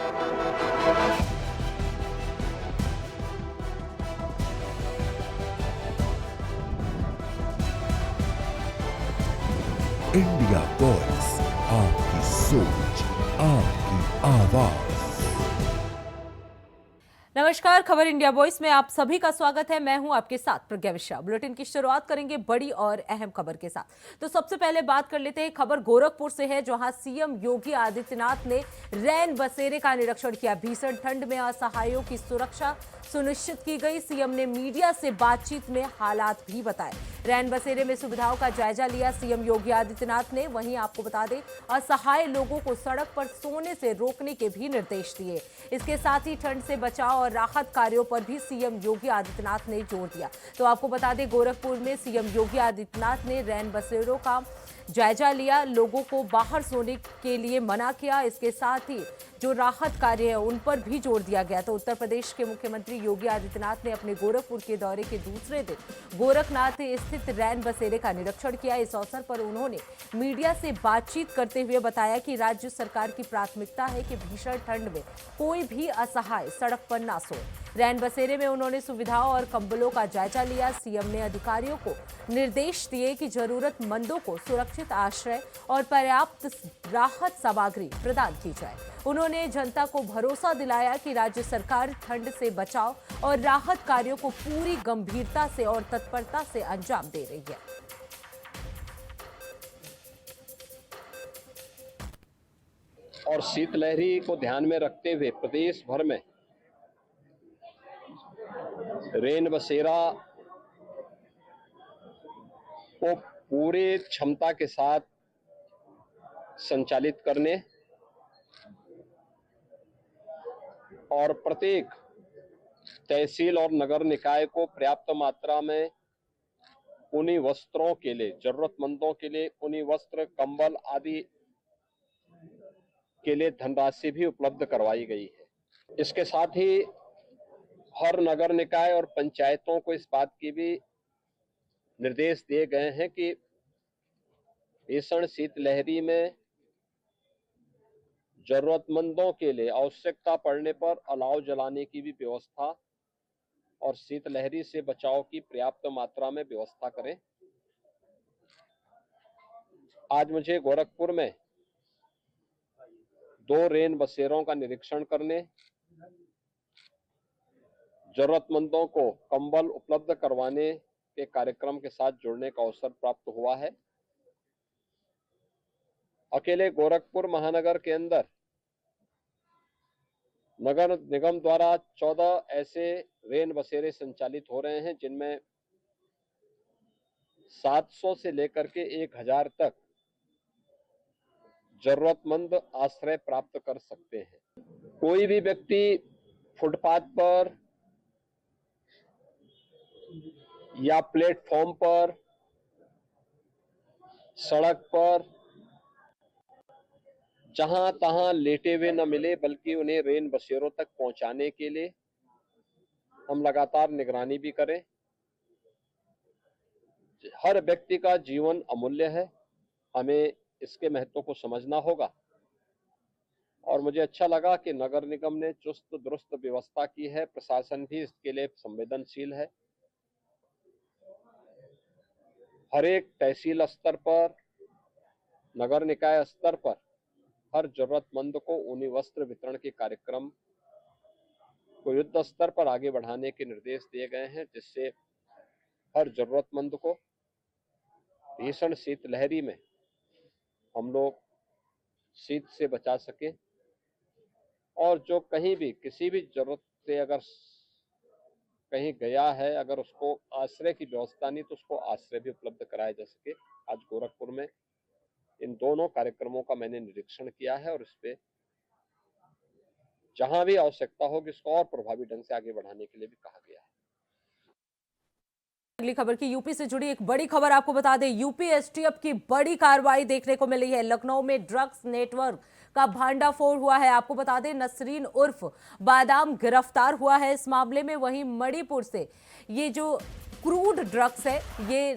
India voice, आपकी सोच, आपकी आवाज। नमस्कार, खबर इंडिया वॉइस में आप सभी का स्वागत है। मैं हूं आपके साथ प्रज्ञा मिश्रा। बुलेटिन की शुरुआत करेंगे बड़ी और अहम खबर के साथ। तो सबसे पहले बात कर लेते हैं, खबर गोरखपुर से है, जहां सीएम योगी आदित्यनाथ ने रैन बसेरे का निरीक्षण किया। भीषण ठंड में असहायों की सुरक्षा सुनिश्चित की गई। सीएम ने मीडिया से बातचीत में हालात भी बताए। रैन बसेरे में सुविधाओं का जायजा लिया सीएम योगी आदित्यनाथ ने। वहीं आपको बता दें, असहाय लोगों को सड़क पर सोने से रोकने के भी निर्देश दिए। इसके साथ ही ठंड से बचाव और राहत कार्यों पर भी सीएम योगी आदित्यनाथ ने जोर दिया। तो आपको बता दें, गोरखपुर में सीएम योगी आदित्यनाथ ने रैन बसेरों का जायजा लिया, लोगों को बाहर सोने के लिए मना किया। इसके साथ ही जो राहत कार्य है उन पर भी जोर दिया गया। तो उत्तर प्रदेश के मुख्यमंत्री योगी आदित्यनाथ ने अपने गोरखपुर के दौरे के दूसरे दिन गोरखनाथ स्थित रैन बसेरे का निरीक्षण किया। इस अवसर पर उन्होंने मीडिया से बातचीत करते हुए बताया कि राज्य सरकार की प्राथमिकता है कि भीषण ठंड में कोई भी असहाय सड़क पर ना सोए। रैन बसेरे में उन्होंने सुविधाओं और कंबलों का जायजा लिया। सीएम ने अधिकारियों को निर्देश दिए कि जरूरतमंदों को सुरक्षित आश्रय और पर्याप्त राहत सामग्री प्रदान की जाए। उन्होंने जनता को भरोसा दिलाया कि राज्य सरकार ठंड से बचाव और राहत कार्यों को पूरी गंभीरता से और तत्परता से अंजाम दे रही है। और शीतलहरी को ध्यान में रखते हुए प्रदेश भर में रैन बसेरा को पूरे क्षमता के साथ संचालित करने और प्रत्येक तहसील और नगर निकाय को पर्याप्त मात्रा में ऊनी वस्त्रों के लिए, जरूरतमंदों के लिए ऊनी वस्त्र, कंबल आदि के लिए धनराशि भी उपलब्ध करवाई गई है। इसके साथ ही हर नगर निकाय और पंचायतों को इस बात की भी निर्देश दिए गए हैं कि भीषण शीतलहरी में जरूरतमंदों के लिए आवश्यकता पड़ने पर अलाव जलाने की भी व्यवस्था और शीतलहरी से बचाव की पर्याप्त मात्रा में व्यवस्था करें। आज मुझे गोरखपुर में 2 रैन बसेरों का निरीक्षण करने, जरूरतमंदों को कंबल उपलब्ध करवाने के कार्यक्रम के साथ जुड़ने का अवसर प्राप्त हुआ है। अकेले गोरखपुर महानगर के अंदर नगर निगम द्वारा 14 ऐसे रैन बसेरे संचालित हो रहे हैं, जिनमें 700 से लेकर के 1000 तक जरूरतमंद आश्रय प्राप्त कर सकते हैं। कोई भी व्यक्ति फुटपाथ पर या प्लेटफॉर्म पर, सड़क पर, जहां तहां लेटे हुए न मिले, बल्कि उन्हें रैन बसेरों तक पहुंचाने के लिए हम लगातार निगरानी भी करें। हर व्यक्ति का जीवन अमूल्य है, हमें इसके महत्व को समझना होगा। और मुझे अच्छा लगा कि नगर निगम ने चुस्त दुरुस्त व्यवस्था की है, प्रशासन भी इसके लिए संवेदनशील है। हर एक तहसील स्तर पर, नगर निकाय स्तर पर हर जरूरतमंद को ऊनी वस्त्र वितरण के कार्यक्रम को युद्ध स्तर पर आगे बढ़ाने के निर्देश दिए गए हैं, जिससे हर जरूरतमंद को भीषण शीतलहरी में हम लोग शीत से बचा सकें। और जो कहीं भी किसी भी जरूरत से अगर कहीं गया है, अगर उसको आश्रय की व्यवस्था नहीं, तो उसको आश्रय भी उपलब्ध कराया जा सके। आज गोरखपुर में इन दोनों कार्यक्रमों का मैंने निरीक्षण किया है और इस पे जहां भी आवश्यकता होगी इसको और प्रभावी ढंग से आगे बढ़ाने के लिए भी कहा गया है। अगली खबर की यूपी से जुड़ी एक बड़ी खबर आपको बता दें, यूपी एसटीएफ की बड़ी कार्रवाई देखने को मिली है। लखनऊ में ड्रग्स नेटवर्क का भांडाफोड़ हुआ है। आपको बता दें, नसरीन उर्फ बादाम गिरफ्तार हुआ है इस मामले में। वहीं मणिपुर से ये जो क्रूड ड्रग्स है, ये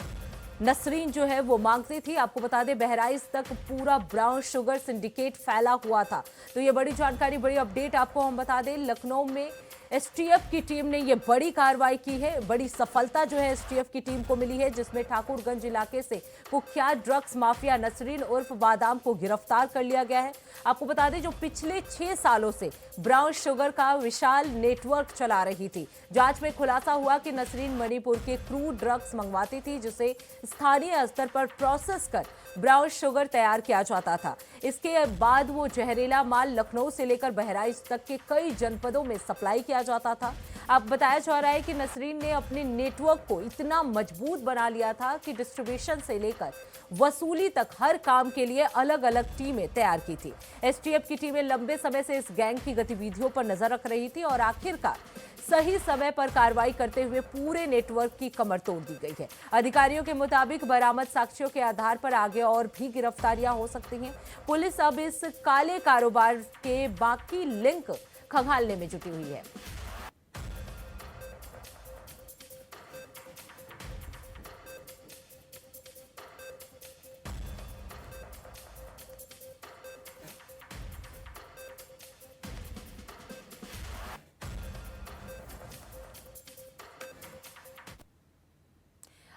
नसरीन जो है वो मांगती थी। आपको बता दें बहराइच तक पूरा ब्राउन शुगर सिंडिकेट फैला हुआ था। तो ये बड़ी जानकारी, बड़ी अपडेट आपको हम बता दें, लखनऊ में एसटीएफ की टीम ने ये बड़ी कार्रवाई की है। बड़ी सफलता जो है एसटीएफ की टीम को मिली है, जिसमें ठाकुरगंज इलाके से कुख्यात ड्रग्स माफिया नसरीन उर्फ बादाम को गिरफ्तार कर लिया गया है। आपको बता दें जो पिछले 6 सालों से ब्राउन शुगर का विशाल नेटवर्क चला रही थी। जांच में खुलासा हुआ कि नसरीन मणिपुर के क्रूड ड्रग्स मंगवाती थी, जिसे स्थानीय स्तर पर प्रोसेस कर ब्राउन शुगर तैयार किया जाता था। इसके बाद वो जहरीला माल लखनऊ से लेकर बहराइच तक के कई जनपदों में सप्लाई किया जाता था। अब बताया जा रहा है कि नसरीन ने अपने नेटवर्क को इतना मजबूत बना लिया था कि डिस्ट्रीब्यूशन से लेकर वसूली तक हर काम के लिए अलग अलग टीमें तैयार की थी। एसटीएफ की टीमें लंबे समय से इस गैंग की गतिविधियों पर नजर रख रही थी और आखिरकार सही समय पर कार्रवाई करते हुए पूरे नेटवर्क की कमर तोड़ दी गई है। अधिकारियों के मुताबिक बरामद साक्ष्यों के आधार पर आगे और भी गिरफ्तारियां हो सकती हैं। पुलिस अब इस काले कारोबार के बाकी लिंक खंगालने में जुटी हुई है।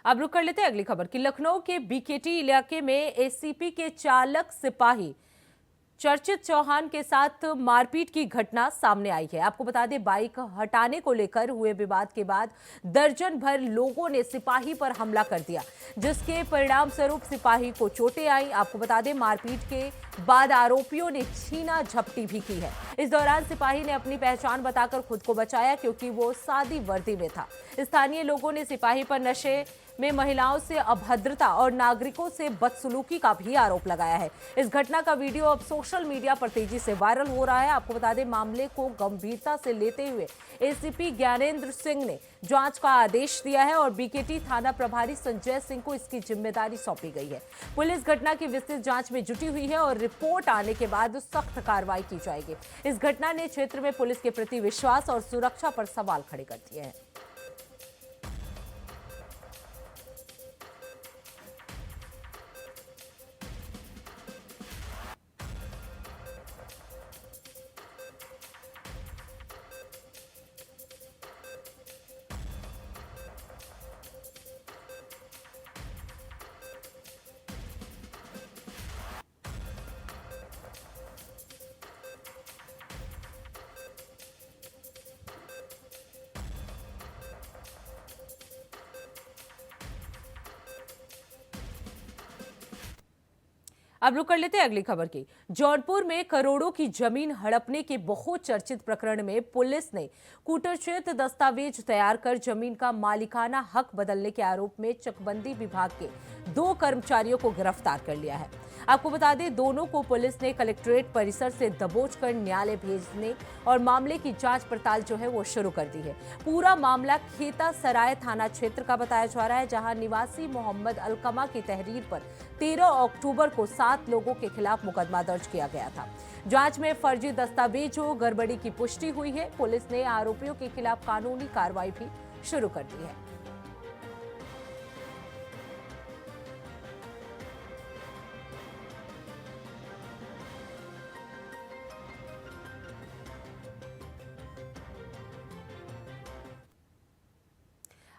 अब रुक कर लेते हैं अगली खबर की। लखनऊ के बीकेटी इलाके में एसीपी के चालक सिपाही चर्चित चौहान के साथ मारपीट की घटना सामने आई है। आपको बता दें बाइक हटाने को लेकर हुए विवाद के बाद दर्जन भर लोगों ने सिपाही पर हमला कर दिया, जिसके परिणाम स्वरूप सिपाही को चोटें आई। आपको बता दें मारपीट के बाद आरोपियों ने छीना झपटी भी की है। इस दौरान सिपाही ने अपनी पहचान बताकर खुद को बचाया, क्योंकि वो सादी वर्दी में था। स्थानीय लोगों ने सिपाही पर नशे में महिलाओं से अभद्रता और नागरिकों से बदसलूकी का भी आरोप लगाया है। इस घटना का वीडियो अब सोशल मीडिया पर तेजी से वायरल हो रहा है। आपको बता दें मामले को गंभीरता से लेते हुए एसीपी ज्ञानेंद्र सिंह ने जांच का आदेश दिया है और बीकेटी थाना प्रभारी संजय सिंह को इसकी जिम्मेदारी सौंपी गई है। पुलिस घटना की विस्तृत जांच में जुटी हुई है और रिपोर्ट आने के बाद सख्त कार्रवाई की जाएगी। इस घटना ने क्षेत्र में पुलिस के प्रति विश्वास और सुरक्षा पर सवाल खड़े कर दिए हैं। अब रुक कर लेते हैं अगली खबर की। जौनपुर में करोड़ों की जमीन हड़पने के बहुत चर्चित प्रकरण में पुलिस ने कूटरचित दस्तावेज तैयार कर जमीन का मालिकाना हक बदलने के आरोप में चकबंदी विभाग के 2 कर्मचारियों को गिरफ्तार कर लिया है। आपको बता दें दोनों को पुलिस ने कलेक्ट्रेट परिसर से दबोच कर न्यायालय भेजने और मामले की जांच पड़ताल जो है वो शुरू कर दी है। पूरा मामला खेता सराय थाना क्षेत्र का बताया जा रहा है, जहां निवासी मोहम्मद अलकमा की तहरीर पर 13 अक्टूबर को 7 लोगों के खिलाफ मुकदमा दर्ज किया गया था। जांच में फर्जी दस्तावेजों गड़बड़ी की पुष्टि हुई है। पुलिस ने आरोपियों के खिलाफ कानूनी कार्रवाई भी शुरू कर दी है।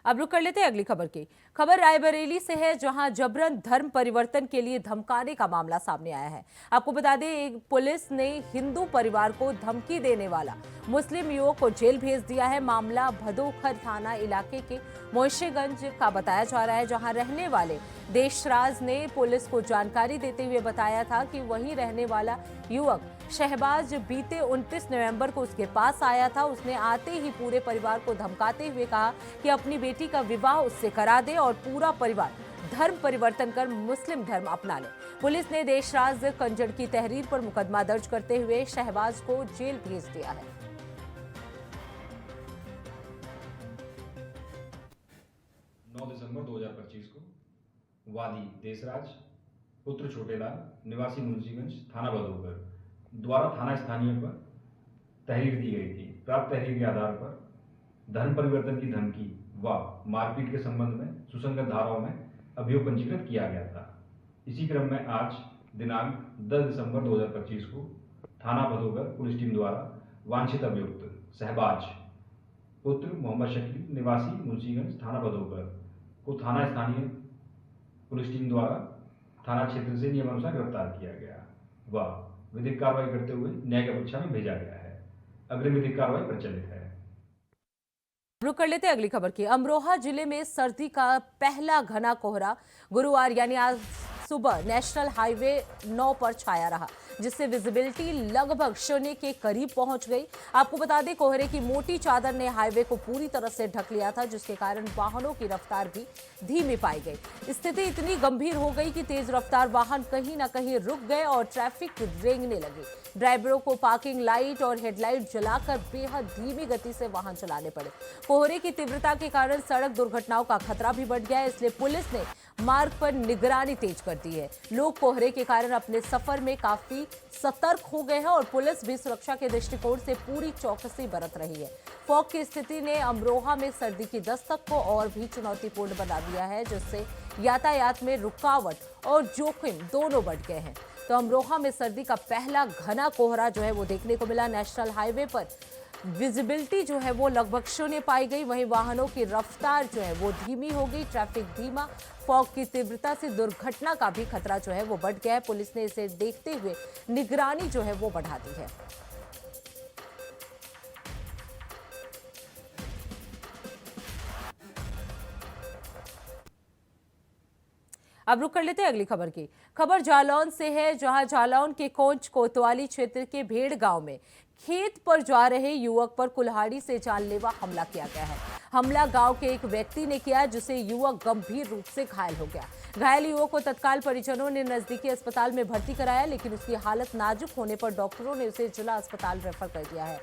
अब रुक कर लेते हैं अगली खबर की। खबर रायबरेली से है, जहां जबरन धर्म परिवर्तन के लिए धमकाने का मामला सामने आया है। आपको बता दें एक पुलिस ने हिंदू परिवार को धमकी देने वाला मुस्लिम युवक को जेल भेज दिया है। मामला भदोखर थाना इलाके के मोशेगंज का बताया जा रहा है, जहां रहने वाले देशराज ने पुलिस को जानकारी देते हुए बताया था कि वहीं रहने वाला युवक शहबाज बीते 29 नवंबर को उसके पास आया था। उसने आते ही पूरे परिवार को धमकाते हुए कहा कि अपनी बेटी का विवाह उससे करा दे और पूरा परिवार धर्म परिवर्तन कर मुस्लिम धर्म अपना ले। पुलिस ने देशराज कंजड़ की तहरीर पर मुकदमा दर्ज करते हुए शहबाज को जेल भेज दिया है। 9 दिसंबर 2025 को वादी देशराज पुत्र छोटेलाल निवासी मुंशीगंज थाना भदोकर द्वारा थाना स्थानीय पर तहरीर दी गई थी। प्राप्त तहरीर के आधार पर धर्म परिवर्तन की धमकी व मारपीट के संबंध में सुसंगत धाराओं में अभियोग पंजीकृत किया गया था। इसी क्रम में आज दिनांक 10 दिसंबर 2025 को थाना भदोगर पुलिस टीम द्वारा वांछित अभियुक्त शहबाज पुत्र मोहम्मद शकील निवासी मुंशीगंज थाना भदोगर को थाना स्थानीय पुलिस टीम द्वारा थाना क्षेत्र से नियमानुसार गिरफ्तार किया गया व विधिक कार्रवाई करते हुए न्यायिक परीक्षा में भेजा गया है। अग्रिम विधिक कार्रवाई प्रचलित है। रुक कर लेते हैं अगली खबर की। अमरोहा जिले में सर्दी का पहला घना कोहरा गुरुवार यानी आज सुबह नेशनल हाईवे 9 पर छाया रहा, जिससे विजिबिलिटी लगभग शून्य के करीब पहुंच गई। आपको बता दें, कोहरे की मोटी चादर ने हाईवे को पूरी तरह से ढक लिया था, जिसके कारण वाहनों की रफ्तार भी धीमी पाई गई। स्थिति इतनी गंभीर हो गई कि तेज रफ्तार वाहन कहीं ना कहीं रुक गए और ट्रैफिक रेंगने लगी। ड्राइवरों को पार्किंग लाइट और हेडलाइट जलाकर बेहद धीमी गति से वाहन चलाने पड़े। कोहरे की तीव्रता के कारण सड़क दुर्घटनाओं का खतरा भी बढ़ गया है, इसलिए पुलिस ने मार्ग पर निगरानी तेज कर दी है। लोग कोहरे के कारण अपने सफर में काफी सतर्क हो गए हैं और पुलिस भी सुरक्षा के दृष्टिकोण से पूरी चौकसी बरत रही है। फॉग की स्थिति ने अमरोहा में सर्दी की दस्तक को और भी चुनौतीपूर्ण बना दिया है, जिससे यातायात में रुकावट और जोखिम दोनों बढ़ गए हैं। तो अमरोहा में सर्दी का पहला घना कोहरा जो है वो देखने को मिला। नेशनल हाईवे पर विजिबिलिटी जो है वो लगभग शून्य पाई गई, वहीं वाहनों की रफ्तार जो है वो धीमी हो गई, ट्रैफिक धीमा। फॉग की तीव्रता से दुर्घटना का भी खतरा जो है वो बढ़ गया है। पुलिस ने इसे देखते हुए निगरानी जो है वो बढ़ा दी है। अब रुक कर लेते हैं अगली खबर की। खबर जालौन से है, जहां जालौन के कोंच कोतवाली क्षेत्र के भेड़ गांव में खेत पर जा रहे युवक पर कुल्हाड़ी से जानलेवा हमला किया गया है। हमला गांव के एक व्यक्ति ने किया, जिसे युवक गंभीर रूप से घायल हो गया। घायल युवक को तत्काल परिजनों ने नजदीकी अस्पताल में भर्ती कराया, लेकिन उसकी हालत नाजुक होने पर डॉक्टरों ने उसे जिला अस्पताल रेफर कर दिया है।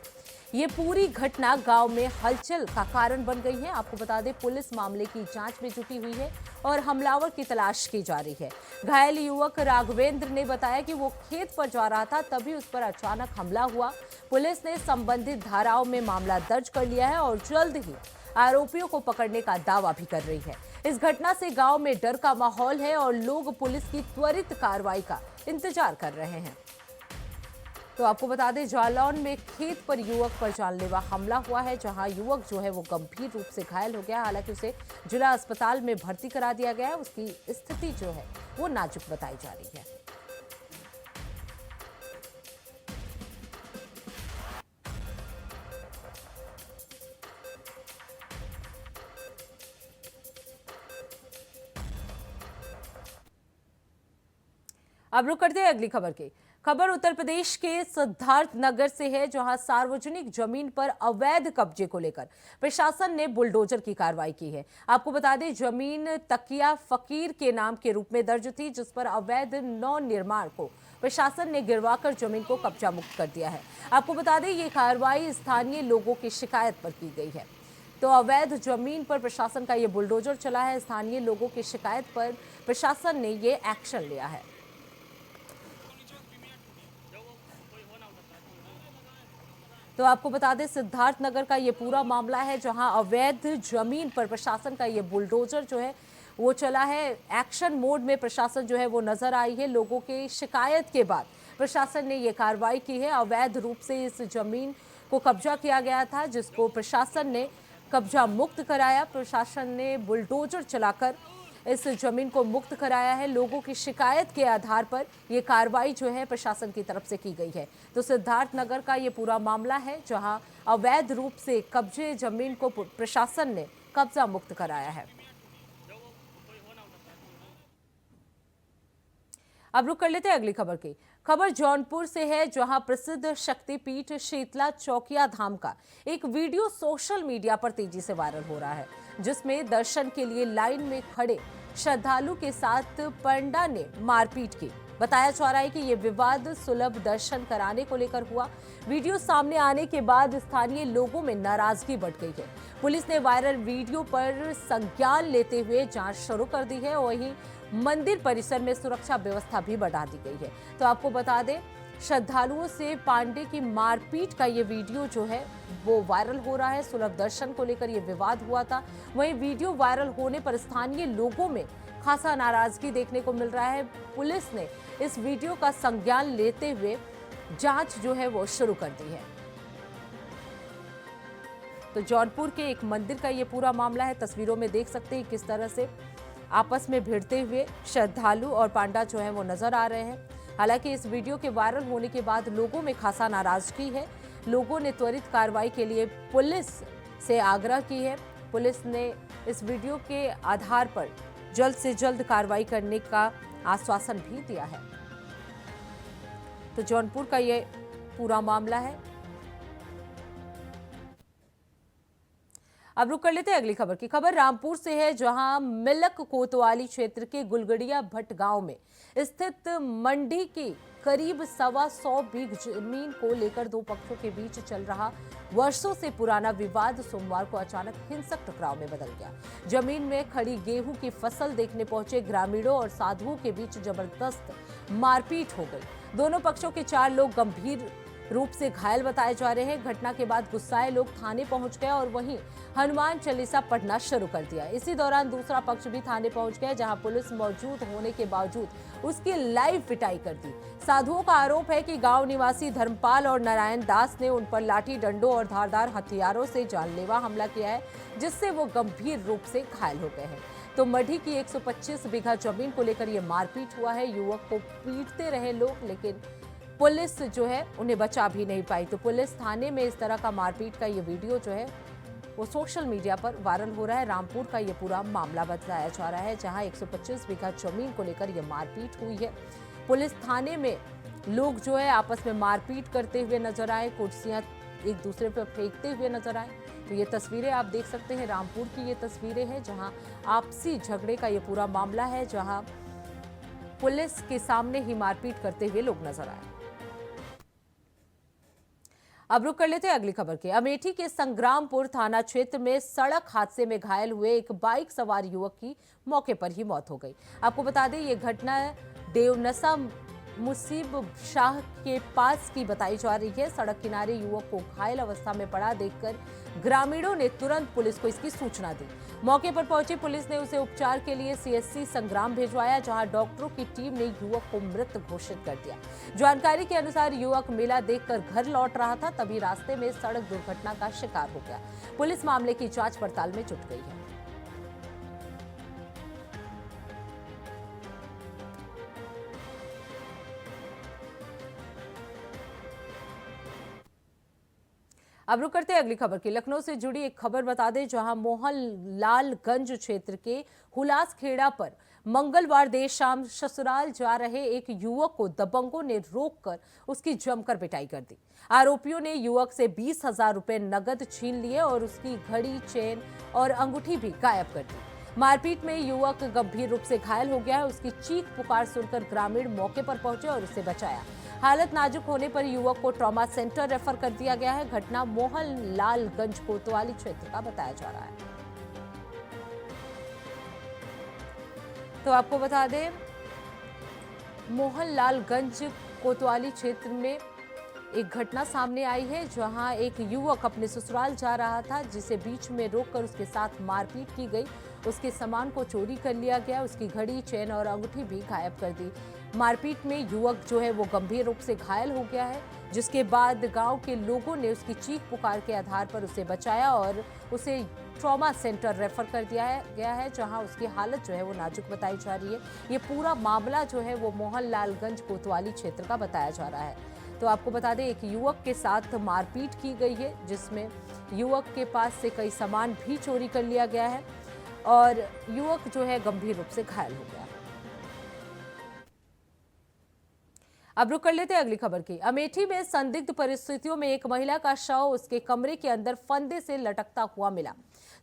ये पूरी घटना गांव में हलचल का कारण बन गई है। आपको बता दें, पुलिस मामले की जांच में जुटी हुई है और हमलावर की तलाश की जा रही है। घायल युवक राघवेंद्र ने बताया कि वो खेत पर जा रहा था, तभी उस पर अचानक हमला हुआ। पुलिस ने संबंधित धाराओं में मामला दर्ज कर लिया है और जल्द ही आरोपियों को पकड़ने का दावा भी कर रही है। इस घटना से गांव में डर का माहौल है और लोग पुलिस की त्वरित कार्रवाई का इंतजार कर रहे हैं। तो आपको बता दें, जालौन में खेत पर युवक पर जानलेवा हमला हुआ है, जहां युवक जो है वो गंभीर रूप से घायल हो गया। हालांकि उसे जिला अस्पताल में भर्ती करा दिया गया है। उसकी स्थिति जो है वो नाजुक बताई जा रही है। अब रुक करते हैं अगली खबर की। खबर उत्तर प्रदेश के सिद्धार्थ नगर से है, जहां सार्वजनिक जमीन पर अवैध कब्जे को लेकर प्रशासन ने बुलडोजर की कार्रवाई की है। आपको बता दें, जमीन तकिया फकीर के नाम के रूप में दर्ज थी, जिस पर अवैध नौ निर्माण को प्रशासन ने गिरवाकर जमीन को कब्जा मुक्त कर दिया है। आपको बता दें, ये कार्रवाई स्थानीय लोगों की शिकायत पर की गई है। तो अवैध जमीन पर प्रशासन का ये बुलडोजर चला है। स्थानीय लोगों की शिकायत पर प्रशासन ने ये एक्शन लिया है। तो आपको बता दें, सिद्धार्थ नगर का ये पूरा मामला है, जहां अवैध जमीन पर प्रशासन का ये बुलडोजर जो है वो चला है। एक्शन मोड में प्रशासन जो है वो नजर आई है। लोगों की शिकायत के बाद प्रशासन ने ये कार्रवाई की है। अवैध रूप से इस जमीन को कब्जा किया गया था, जिसको प्रशासन ने कब्जा मुक्त कराया। प्रशासन ने बुलडोजर चलाकर इस जमीन को मुक्त कराया है। लोगों की शिकायत के आधार पर यह कार्रवाई जो है प्रशासन की तरफ से की गई है। तो सिद्धार्थ नगर का ये पूरा मामला है, जहां अवैध रूप से कब्जे जमीन को प्रशासन ने कब्जा मुक्त कराया है। अब रुक कर लेते हैं अगली खबर की। खबर जौनपुर से है, जहां प्रसिद्ध शक्तिपीठ शीतला चौकिया धाम का एक वीडियो सोशल मीडिया पर तेजी से वायरल हो रहा है, जिसमें दर्शन के लिए लाइन में खड़े श्रद्धालु के साथ पंडा ने मारपीट की। बताया जा रहा है कि यह विवाद सुलभ दर्शन कराने को लेकर हुआ। वीडियो सामने आने के बाद स्थानीय लोगों में नाराजगी बढ़ गई है। पुलिस ने वायरल वीडियो पर संज्ञान लेते हुए जांच शुरू कर दी है। वहीं मंदिर परिसर में सुरक्षा व्यवस्था भी बढ़ा दी गई है। तो आपको बता दें, श्रद्धालुओं से पांडे की मारपीट का ये वीडियो जो है वो वायरल हो रहा है। सुलभ दर्शन को लेकर ये विवाद हुआ था। वहीं वीडियो वायरल होने पर स्थानीय लोगों में खासा नाराजगी देखने को मिल रहा है। पुलिस ने इस वीडियो का संज्ञान लेते हुए जांच जो है वो शुरू कर दी है। तो जौनपुर के एक मंदिर का ये पूरा मामला है। तस्वीरों में देख सकते हैं किस तरह से आपस में भिड़ते हुए श्रद्धालु और पांडा जो है वो नजर आ रहे हैं। हालांकि इस वीडियो के वायरल होने के बाद लोगों में खासा नाराजगी है। लोगों ने त्वरित कार्रवाई के लिए पुलिस से आग्रह की है। पुलिस ने इस वीडियो के आधार पर जल्द से जल्द कार्रवाई करने का आश्वासन भी दिया है। तो जौनपुर का ये पूरा मामला है। अब रुक कर लेते हैं अगली खबर की। खबर रामपुर से है, जहां मिलक कोतवाली क्षेत्र के गुलगड़िया भट्ट गांव में स्थित मंडी की करीब 125 बीघ जमीन को लेकर दो पक्षों के बीच चल रहा वर्षों से पुराना विवाद सोमवार को अचानक हिंसक टकराव में बदल गया। जमीन में खड़ी गेहूं की फसल देखने पहुंचे ग्रामीणों और साधुओं के बीच जबरदस्त मारपीट हो गई। दोनों पक्षों के 4 लोग गंभीर रूप से घायल बताए जा रहे हैं। घटना के बाद गुस्साए लोग थाने पहुंच गए और वहीं हनुमान चालीसा पढ़ना शुरू कर दिया। इसी दौरान दूसरा पक्ष भी थाने पहुंच गया, जहां पुलिस मौजूद होने के बावजूद उसकी लाइव पिटाई कर दी। साधुओं का आरोप है कि गांव निवासी धर्मपाल और नारायण दास ने उन पर लाठी डंडों और धारदार हथियारों से जानलेवा हमला किया है, जिससे वो गंभीर रूप से घायल हो गए हैं। तो मढ़ी की 125 बीघा जमीन को लेकर ये मारपीट हुआ है। युवक को पीटते रहे लोग, लेकिन पुलिस जो है उन्हें बचा भी नहीं पाई। तो पुलिस थाने में इस तरह का मारपीट का ये वीडियो जो है वो सोशल मीडिया पर वायरल हो रहा है। रामपुर का ये पूरा मामला बताया जा रहा है, जहां 125 बीघा जमीन को लेकर ये मारपीट हुई है। पुलिस थाने में लोग जो है आपस में मारपीट करते हुए नजर आए, कुर्सियां एक दूसरे पर फेंकते हुए नजर आए। तो ये तस्वीरें आप देख सकते हैं, रामपुर की ये तस्वीरें हैं, जहां आपसी झगड़े का ये पूरा मामला है, जहां पुलिस के सामने ही मारपीट करते हुए लोग नजर आए। अब रुक कर लेते हैं अगली खबर के। अमेठी के संग्रामपुर थाना क्षेत्र में सड़क हादसे में घायल हुए एक बाइक सवार युवक की मौके पर ही मौत हो गई। आपको बता दें, ये घटना देवनसा मुसीब शाह के पास की बताई जा रही है। सड़क किनारे युवक को घायल अवस्था में पड़ा देखकर ग्रामीणों ने तुरंत पुलिस को इसकी सूचना दी। मौके पर पहुंची पुलिस ने उसे उपचार के लिए सीएचसी संग्राम भिजवाया, जहां डॉक्टरों की टीम ने युवक को मृत घोषित कर दिया। जानकारी के अनुसार युवक मेला देखकर घर लौट रहा था, तभी रास्ते में सड़क दुर्घटना का शिकार हो गया। पुलिस मामले की जांच पड़ताल में जुट गई है। अब रुक करते हैं अगली खबर की। लखनऊ से जुड़ी एक खबर बता दें, जहां मोहनलालगंज क्षेत्र के हुलास खेड़ा पर मंगलवार देर शाम ससुराल जा रहे एक युवक को दबंगों ने रोककर उसकी जमकर पिटाई कर दी। आरोपियों ने युवक से 20,000 रुपए नगद छीन लिए और उसकी घड़ी, चेन और अंगूठी भी गायब कर दी। मारपीट में युवक गंभीर रूप से घायल हो गया है। उसकी चीख पुकार सुनकर ग्रामीण मौके पर पहुंचे और उसे बचाया। हालत नाजुक होने पर युवक को ट्रॉमा सेंटर रेफर कर दिया गया है। घटना मोहनलालगंज कोतवाली क्षेत्र का बताया जा रहा है। तो आपको बता दें, मोहनलालगंज कोतवाली क्षेत्र में एक घटना सामने आई है, जहां एक युवक अपने ससुराल जा रहा था, जिसे बीच में रोककर उसके साथ मारपीट की गई। उसके सामान को चोरी कर लिया गया, उसकी घड़ी, चेन और अंगूठी भी गायब कर दी। मारपीट में युवक जो है वो गंभीर रूप से घायल हो गया है, जिसके बाद गांव के लोगों ने उसकी चीख पुकार के आधार पर उसे बचाया और उसे ट्रॉमा सेंटर रेफर कर दिया गया है, जहां उसकी हालत जो है वो नाजुक बताई जा रही है। ये पूरा मामला जो है वो मोहनलालगंज कोतवाली क्षेत्र का बताया जा रहा है। तो आपको बता दें, एक युवक के साथ मारपीट की गई है, जिसमें युवक के पास से कई सामान भी चोरी कर लिया गया है और युवक जो है गंभीर रूप से घायल हो गया है। अब रुक कर लेते हैं अगली खबर की। अमेठी में संदिग्ध परिस्थितियों में एक महिला का शव उसके कमरे के अंदर फंदे से लटकता हुआ मिला।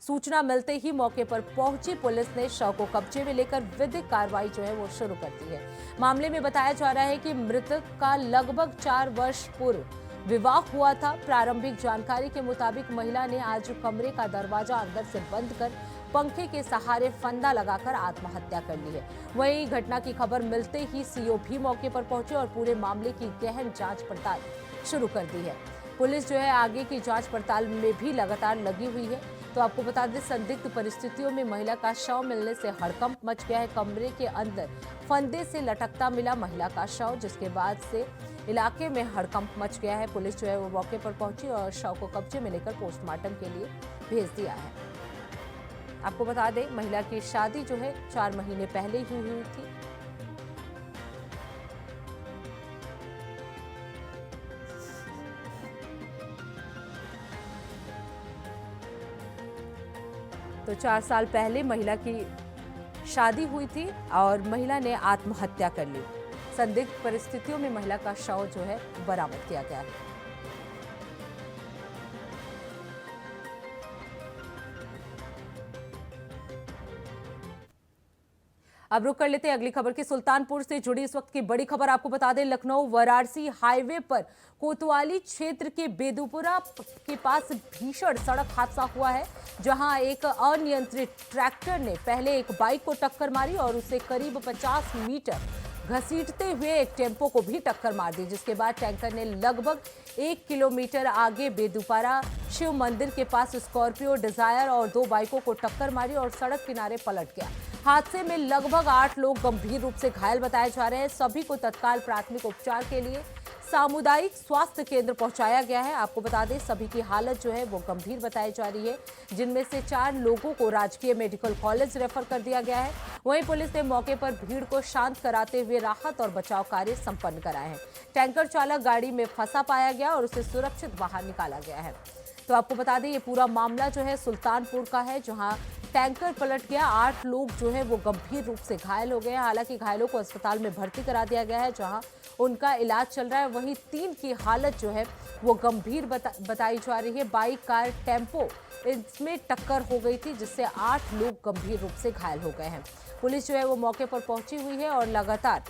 सूचना मिलते ही मौके पर पहुंची पुलिस ने शव को कब्जे में लेकर विधिक कार्रवाई जो है वो शुरू कर दी है। मामले में बताया जा रहा है कि मृतक का लगभग 4 वर्ष पूर्व विवाह हुआ था। प्रारंभिक जानकारी के मुताबिक महिला ने आज कमरे का दरवाजा अंदर से बंद कर पंखे के सहारे फंदा लगाकर आत्महत्या कर ली है। वहीं घटना की खबर मिलते ही सीओ भी मौके पर पहुंचे और पूरे मामले की गहन जांच पड़ताल शुरू कर दी है। पुलिस जो है आगे की जांच पड़ताल में भी लगातार लगी हुई है। तो आपको बता दें, संदिग्ध परिस्थितियों में महिला का शव मिलने से हड़कंप मच गया है। कमरे के अंदर फंदे से लटकता मिला महिला का शव, जिसके बाद से इलाके में हड़कंप मच गया है। पुलिस जो है वो मौके पर पहुंची और शव को कब्जे में लेकर पोस्टमार्टम के लिए भेज दिया है। आपको बता दें, महिला की शादी जो है 4 महीने पहले ही हुई थी। तो 4 साल पहले महिला की शादी हुई थी और महिला ने आत्महत्या कर ली। संदिग्ध परिस्थितियों में महिला का शव जो है बरामद किया गया है। अब रुक कर लेते हैं अगली खबर की। सुल्तानपुर से जुड़ी इस वक्त की बड़ी खबर आपको बता दें, लखनऊ वाराणसी हाईवे पर कोतवाली क्षेत्र के बेदुपुरा के पास भीषण सड़क हादसा हुआ है, जहां एक अनियंत्रित ट्रैक्टर ने पहले एक बाइक को टक्कर मारी और उसे करीब 50 मीटर घसीटते हुए एक टेम्पो को भी टक्कर मार दी, जिसके बाद टैंकर ने लगभग 1 किलोमीटर आगे बेदुपुरा शिव मंदिर के पास स्कॉर्पियो डिजायर और 2 बाइकों को टक्कर मारी और सड़क किनारे पलट गया। हादसे में लगभग 8 लोग गंभीर रूप से घायल बताए जा रहे हैं। सभी को तत्काल प्राथमिक उपचार के लिए सामुदायिक स्वास्थ्य केंद्र पहुंचाया गया है। आपको बता दें, सभी की हालत जो है वो गंभीर बताई जा रही है, जिनमें से 4 लोगों को राजकीय मेडिकल कॉलेज रेफर कर दिया गया है। वहीं पुलिस ने मौके पर भीड़ को शांत कराते हुए राहत और बचाव कार्य संपन्न कराए हैं। टैंकर चालक गाड़ी में फंसा पाया गया और उसे सुरक्षित बाहर निकाला गया है। तो आपको बता दें, ये पूरा मामला जो है सुल्तानपुर का है, जहां टैंकर पलट गया। 8 लोग जो है वो गंभीर रूप से घायल हो गए हैं। हालांकि घायलों को अस्पताल में भर्ती करा दिया गया है, जहां उनका इलाज चल रहा है। वहीं 3 की हालत जो है वो गंभीर बताई जा रही है। बाइक, कार, टेम्पो इसमें टक्कर हो गई थी, जिससे 8 लोग गंभीर रूप से घायल हो गए हैं। पुलिस जो है वो मौके पर पहुंची हुई है और लगातार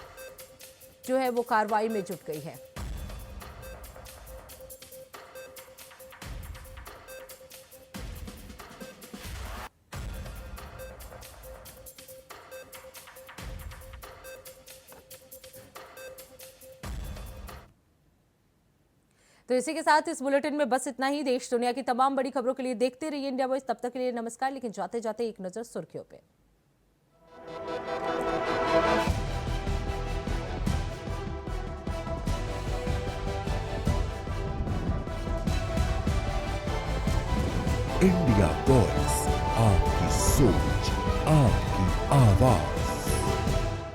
जो है वो कार्रवाई में जुट गई है। तो इसी के साथ इस बुलेटिन में बस इतना ही। देश दुनिया की तमाम बड़ी खबरों के लिए देखते रहिए इंडिया वॉइस। तब तक के लिए नमस्कार। लेकिन जाते जाते एक नजर सुर्खियों पे। इंडिया वॉइस, आपकी सोच, आपकी आवाज।